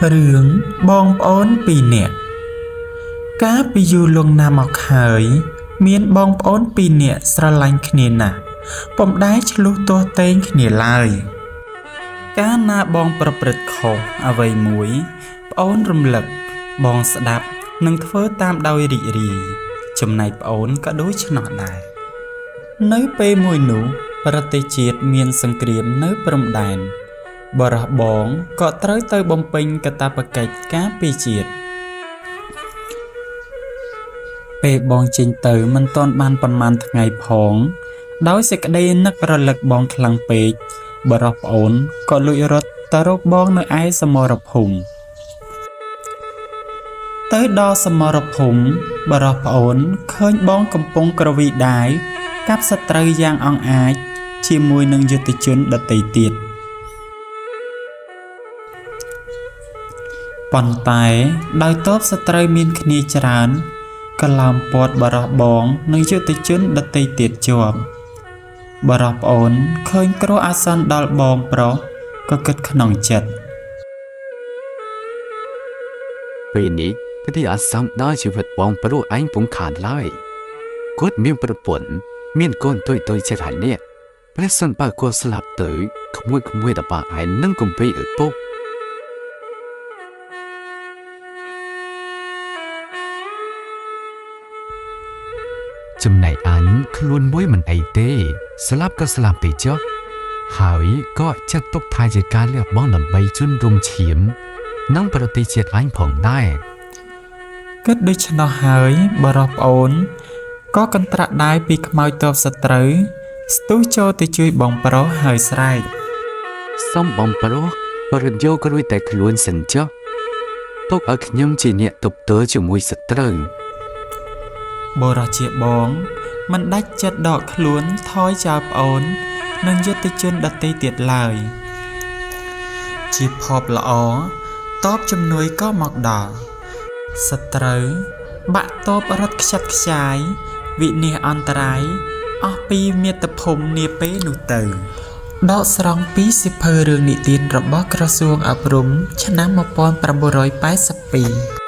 រឿងបងប្អូនពីរនាក់កាលពីយូរលង់ណាស់មកហើយមានបងប្អូនពីរនាក់ស្រឡាញ់គ្នាណាស់ពុំដែលឆ្លុះទាស់ទែងគ្នាឡើយកាលណាបងប្រព្រឹត្តខុសអ្វីមួយប្អូនរំលឹកបងស្ដាប់និងធ្វើតាមដោយរីករាយចំណែកប្អូនក៏ដូចឆ្នោះដែរនៅពេលមួយនោះប្រទេសជាតិមានសង្គ្រាមនៅព្រំដែនបរោះបងក៏ត្រូវទៅបំពេញកាតព្វកិច្ចការពារជាតិពេលបងចេញទៅមិនទាន់បានប៉ុន្មានថ្ងៃផងដោយសេចក្តីនឹករលឹកបងខ្លាំងពេកបរោះប្អូនក៏លួចរត់ទៅរកបងនៅឯសមរភូមិទៅដល់សមរភូមិបរោះប្អូនឃើញបងកំពុងក្រវីដាវកាប់សត្រូវយ៉ាងអង់អាចជាមួយនឹងយុទ្ធជនដទៃទៀតប៉ុន្តែដោយទ័ពសត្រូវមានគ្នាច្រើនក៏ឡោមព័ទ្ធបរោះបងនិងយុទ្ធជនដទៃទៀតជាប់បរោះប្អូនឃើញគ្រោះអាសន្នដល់បងប្រុសក៏គិតក្នុងចិត្តពេលនេះគឺទីអាសន្នដល់ជីវិតបងប្រុសឯងពុំខានឡើយគាត់មានប្រពន្ធមានកូនទុយចិត្តហើយនេះព្រះសិនបើគាត់ស្លាប់ទៅក្មួយតបាឯងនឹងគំពីឪពុកចំណែកអញខ្លួនមួយមិនអីទេស្លាប់ក៏ស្លាប់ទៅចុះហើយក៏ចាត់ទុកថាជាការលះបង់ដើម្បីជនរំឈាមនិងប្រទេសជាតិអញផងដែរគិតដូច្នោះហើយបរោះប្អូនក៏កន្ត្រាក់ដាវពីខ្មោចទ័ពសត្រូវស្ទុះចូលទៅជួយបងប្រុសហើយស្រែកសូមបងប្រុសរត់យករួចតែខ្លួនសិនចុះទុកឲ្យខ្ញុំជាអ្នកទប់ទល់ជាមួយសត្រូវបរោះជាបងមិនដាច់ចិត្តដកខ្លួនថយចោលប្អូននិងយុទ្ធជនដទៃទៀតឡើយជាភ័ព្វល្អតបជំនួយក៏មកដល់សត្រូវបាក់តបរត់ខ្ចាត់ខ្ចាយវិនាសអន្តរាយអស់ពីមាតុភូមិនាពេលនោះទៅដកស្រង់ពីសៀវភៅរឿងនិទានរបស់ក្រសួងអប់រំឆ្នាំ1982